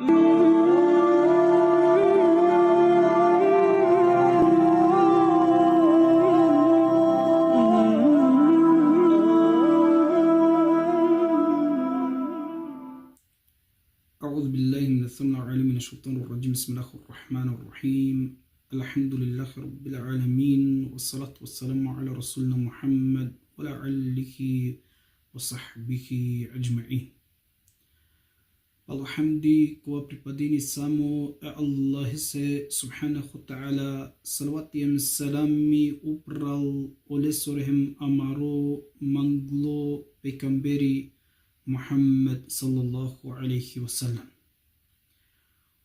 أعوذ بالله من السميع العليم من الشيطان الرجيم. بسم الله الرحمن الرحيم. الحمد لله رب العالمين، والصلاة والسلام على رسولنا محمد وعلى آله وصحبه أجمعين. Alhamdi kwa pripadini samo Allah se subhanahu wa ta'ala, salawati em salami upral olesorhem amaro manglo pekamberi Muhammad sallallahu alaihi wasallam.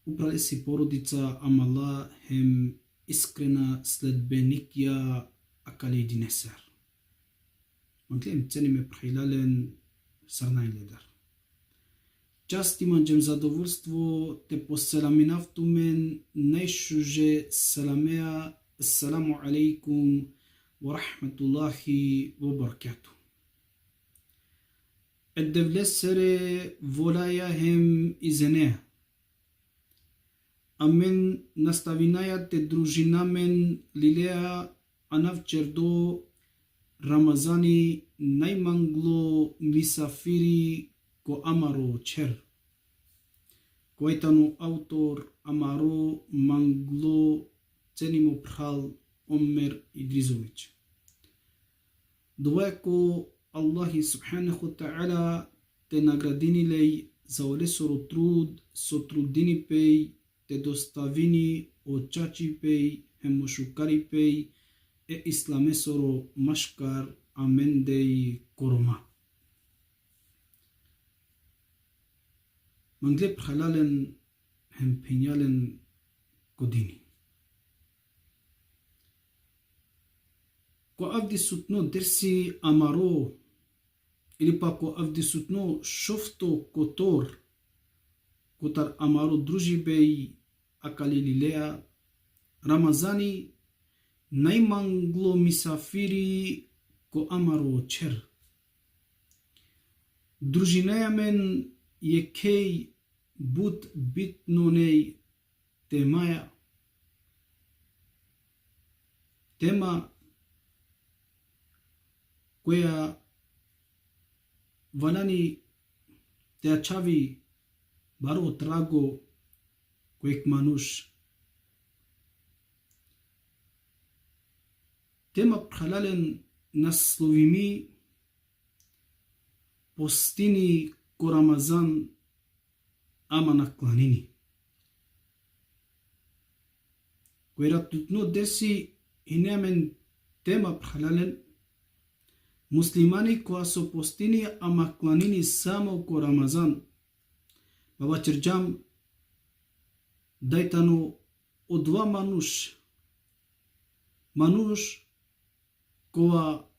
Upral esi porodica amala hem iskrena sledbenikja akali dinesar. Manglem ceni me prihilalen sarnaj ledar. Čast imam zadovoljstvo te poselamina najšuže salamea. Assalamu alaikum wa rahmatullahi wa barakatuh. Eddevlesere volaya hem izenea. Amen nastavinaya te družinamen lilea anavčerdo Ramazani najmanglo misafiri ko amaro cher. Koitano autor amaro manglo cenimo prhal Omer Idrizović. Doveko Allahi subhanahu wa ta'ala te nagradinilej za olesoro trud, so trudini pej, te dostavini očači pej, hemošukari pej, islamesoro maškar amendej koroma. Mangle prhalalen hem penjalen kodini. Ko avdi sutno dersi amaro, ili pa ko avdi sutno šofto kotar amaro družibej akali lilea, Ramazani najmanglo misafiri ko amaro cher. Družineja men je kej bud bitnonej temaja. Tema koja valani te ačavi baro trago kojeg manuš. Tema prhalalen naslovimi postini ko Ramazan ama naklonini. Koja tutno desi hinemen tema prhalalen muslimani koja su postini ama klonini samo ko Ramazan. Baba čerđam dajtano o dva manuš koja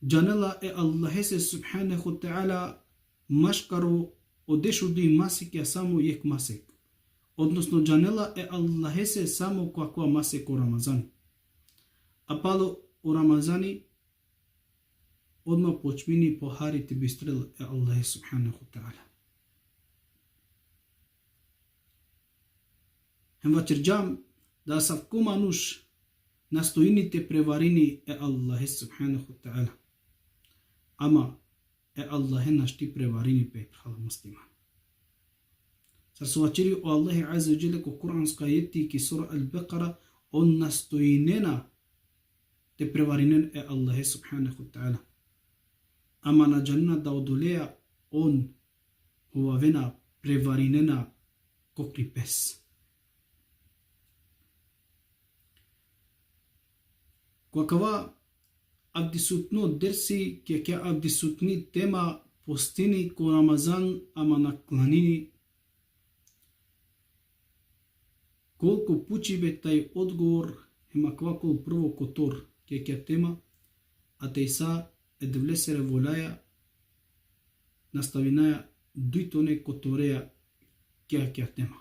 janela Allahe se subhanahu wa ta'ala maškaro odešudi masik ja samo jek masek. Odnosno janela Allahe se samo kakva masek o Ramazan. A palo o Ramazani odmah počmini pohariti bistrel Allahe subhanahu wa ta'ala. Hem vačerđam da savko manuš nastojini te prevarini Allahe subhanahu wa ta'ala. Ama Allahe našti prevarini pe prhala musliman. Sar suvačiri o Allahe azza wa jalla ko kuranska jeti ki sura al-Baqara on nastojinena te prevarinen Allahe subhanahu wa ta'ala. Ama na janna daudolea on huavena prevarinena kokri pes. Kakava abdisutno dersi kja abdisutni tema postini ko Ramazan ama naklanini. Koliko pučibe taj odgovor ima kvakol prvo kotor kja tema, a tej sa edvlesere volaya nastavinaja duitone kotoreja kja tema.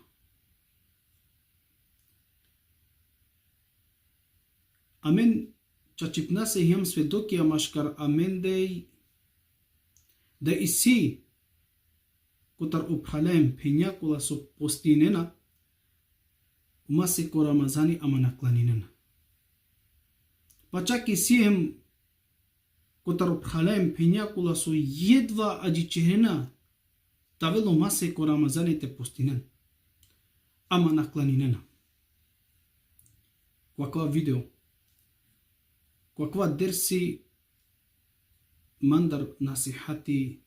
Amen. Čačipna se jam svedokia maškar amendej da i si котар опхалем пењакула со постинена, ума се ко Рамазани ама накланинена. Па чак и сием котар опхалем пењакула со едва аджичерена, тавело ума се ко Рамазаните постинен, ама накланинена. Каква видео, каква дерси мандар насихати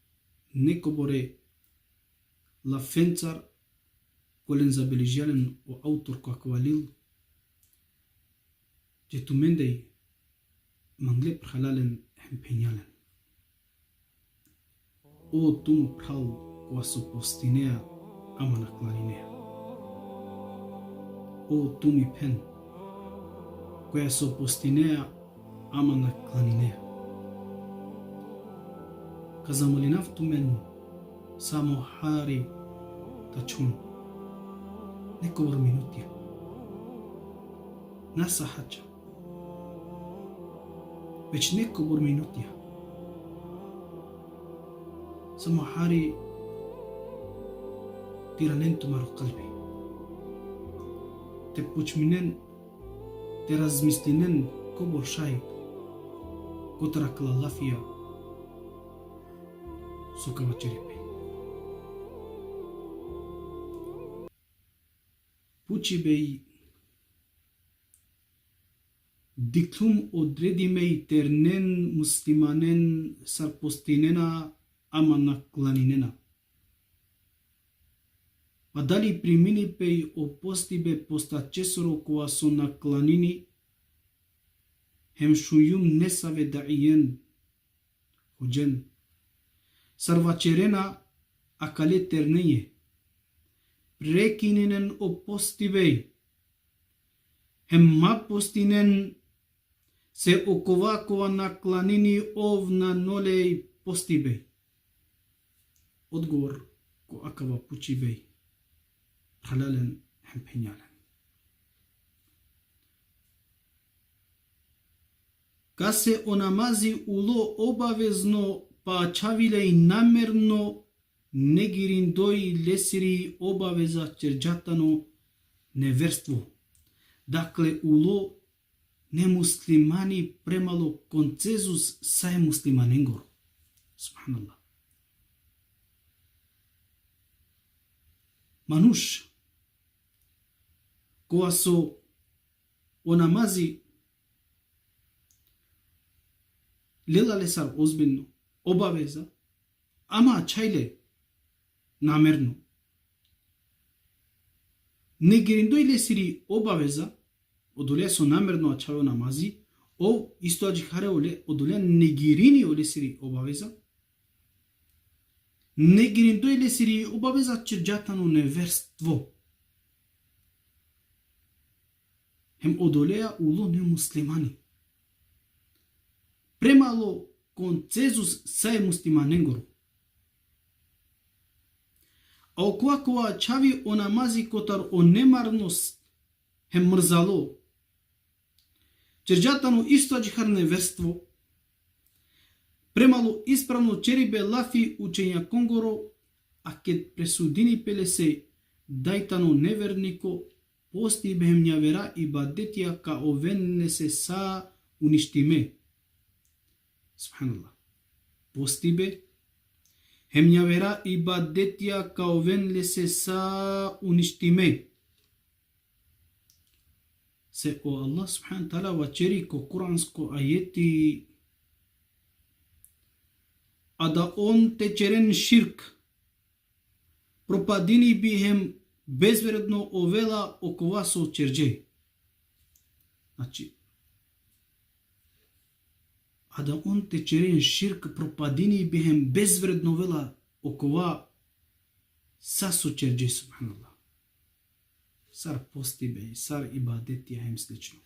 некоборе лафенцар колен забележален о автор каква лил че тумендей мангле прхалален хемпењален. О туму прхал која со постинеа ама накланинеа. О туми пен која со постинеа ама накланинеа. Казамолинав тумен само хари тачун некор минути наса хача веќе некор минути само хари тиранен тумаро қалби те почминен те размислинен кобор шај котра кла лафија сукава черепи. Пучи бей диклум одредиме и тернен муслиманен сарпостинена ама накланинена. Па дали примини пей опости бе поста чесоро коа со накланини хем шујум несаве даиен ходжен сарвачерена акале тернење прекиненен опостивеј хемма постинен се оковакова накланини овна нолеј постибеј. Одговор ко акава пучибеј халален хемпењален. Ка се онамази уло обавезно па чавиле и намерно негириндои лесири обавеза черджатано неверство. Дакле уло немуслимани премало концезус сај муслиманенгор. Субханаллах. Мануш која со онамази лела лесар озбилно обавеза, ама чајле намерно. Не гериндој лесири обавеза, одоле со намерно ачајо намази, о исто аджихаре одоле не гирини олесири обавеза, не гериндој лесири обавеза черджатано неверство. Хем одолеа уло не муслимани. Премало концезус сај муслиманенгор. А окоа која чави о намази котар о немарност хем мрзало, черджатано исто аджихар неверство, премало исправно черибе лафи учења конгоро, а ке пресудини пелесе дајтано невернико, пости бем њавера и бадетија ка овенне се са уништиме. Субханаллах. Постибе хем њавера и бадетија као венле се са уништиме. Се о Аллах субхану таала вачери ко куранско ајети а да он те черен ширк пропадини би хем безвредно овела окова со черџе. Значи а да он те черен ширк пропадини бихем безвредно вела окова са со черџе. Субханаллах. Сар постибе, сар ибадетија хем слично.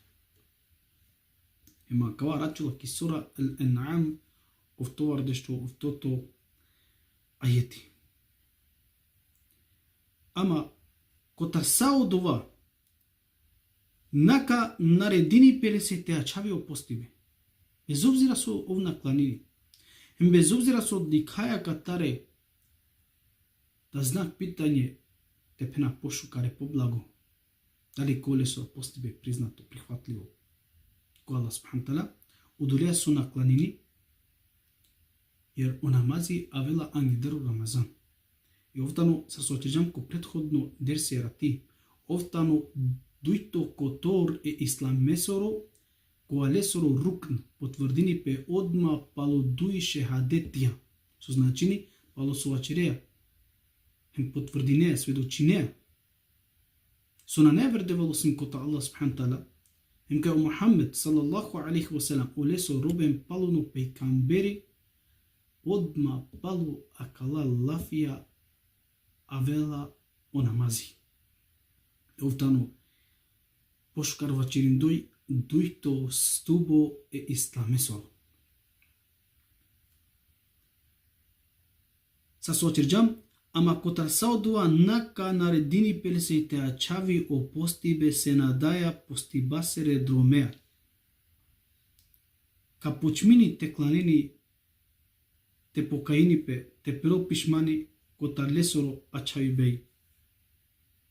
Ема кава рачула ки сура Ал-Ан'ам овтовардешто овтото ајети. Ама котар са од ова нака наредини пелесе те ачави опостибе. Без обзира со овна кланини, без обзира со дикаја катаре, да знак питање те пена пошукаре поблаго, дали колесо пости бе признато, прихватливо. Ко Аллах субхана тала удолеа со накланини, jer o namazi avela angidru Ramazan. I ovtano sa soċeġam ko prethodno dersi rati, ovtano duito kotor e islam mesoro, ko alesoro rukn potvrdini pe odma palo dui šehadetija, so značini palo sovačereja, hem potvrdinea, svedočinea. So na neverdevalo sim kota Allah subhanahu ta'ala, hem kao Muhammed sallallahu alaihi wasallam oleso robem palo no pejkamberi, odma palo akala lafia avela o namazi. Ovtano poškarva čirindoj duito stubo e islamesolo. Sa sočirđam, ama kotar saudua naka naredini pelse te ačavi o postibe se nadaja postibasere dromea. Ka počmini te klanini te pokaini pe te pero pishmani kotar lesoro ačavi bej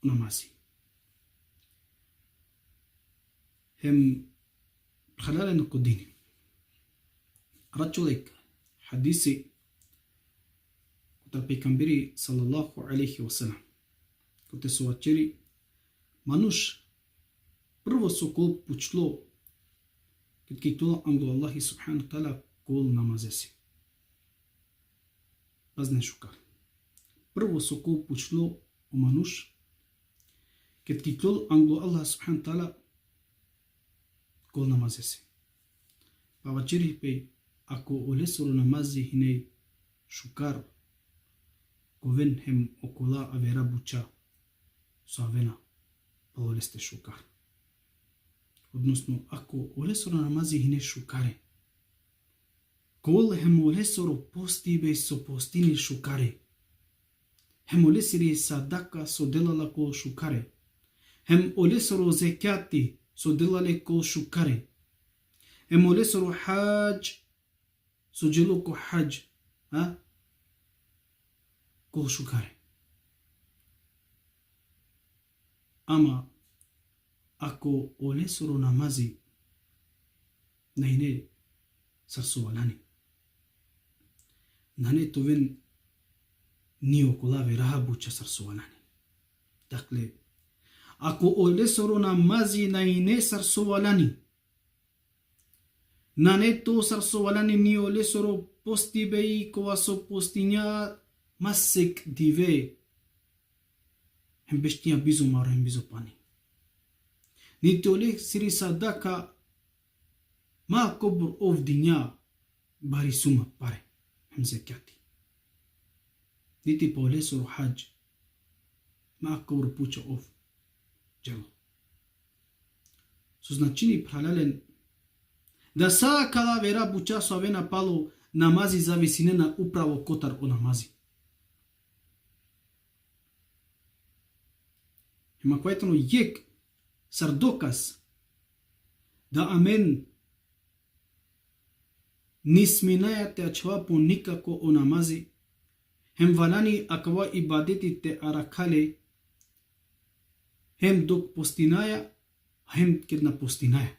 namazi. Hem halala nukodini. Račulek hadisi kotar pejkamberi sallallahu alaihi wasallam. Kote sovačeri manuš prvo sokol pučlo kad kitula anglo Allahi subhanahu ta'ala kol namazesi. Pazne šukar. Prvo sokol pučlo o manuš kad kitula anglo Allah subhanahu ta'ala kol namazesi. Pa večeri pej ako olesoro namazi hinej šukar koven hem okola avera buča so avena pa oleste šukar. Odnosno ako olesoro namazi hinej šukare kol hem olesoro postibe so postini šukare hem olesiri sadaka so delala kol šukare hem olesoro zekati so delale kol šukare hem olesoro hađ so jelo ko hađ kol šukare. Ama ako olesoro namazi naine sarsovalani nane toven ni okolave rahabuća sarsovalani. Dakle, ako olesoro namazi naine sarsovalani nane to sarsovalani ni olesoro postibei kovaso postinja masek dive hem bestinja bizo maro hem bizo pani. Niti ole siri sadaka ma kobur ovdinja bari suma pare hem zekati. Niti pa ole soro hađ ma kobur puća ov djelo. So značini pralalen da sa kada vera buća so avena palo namazi zavisine na upravo kotar o namazi. Ima kvajetano jek sardokas da amen nisminajate ačva po nikako o namazi hem valani akava ibadeti te arakale hem dok postinaja hem kedna postinaja.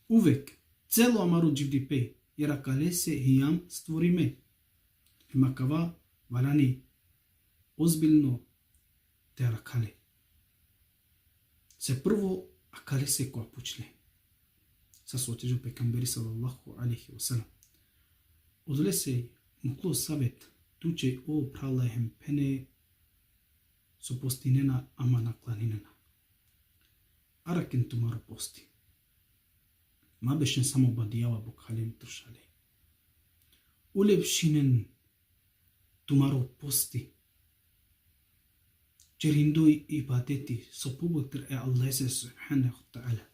Uvek celo amaru dživdipe jer akale se hijam stvorime hem akava valani ozbiljno te arakale. Se prvo akale se ko apučle. Sa sotežu pejkamberi sallallahu alaihi wasallam. Odle se muklo savet tuče o pralahem pene so postinena ama naklanina. Araken tumaro posti. Ma bešen samo badijava bukhalem trušale. Ulepšinen tumaro posti. Čerindoj ibadeti so pobutr e Allah subhanahu ta'ala.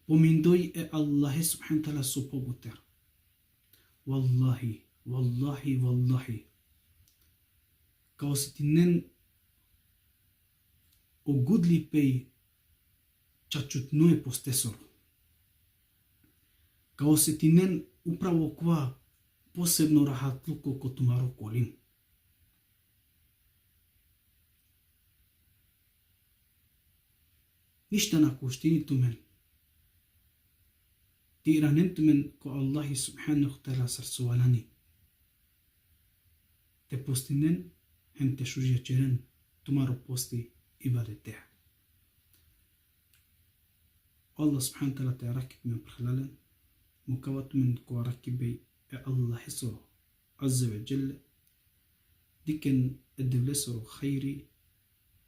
Pomindoj e Allah subhanahu ta'ala so pobutr. Wallahi, wallahi, wallahi. Kao se ti nen ogudli pej čačutnuje postesor. Kao se ti nen upravo kva posebno rahatluko ko tumaro kolim. Niştana kuştini tumen. Tiranen tumen ko Allahi subhanahu ta'ala sarsualani. Te postinen hem te şuja çeren tumaro posti ibadete. Allah subhanahu ta'ala te rakib men prhalalen. Mukavat men ko rakibey Allah hiso azza ve celle. Diken الدبلسر خيري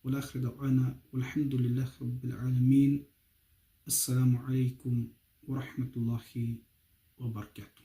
والآخر دعوانا والحمد لله رب العالمين. السلام عليكم ورحمة الله وبركاته.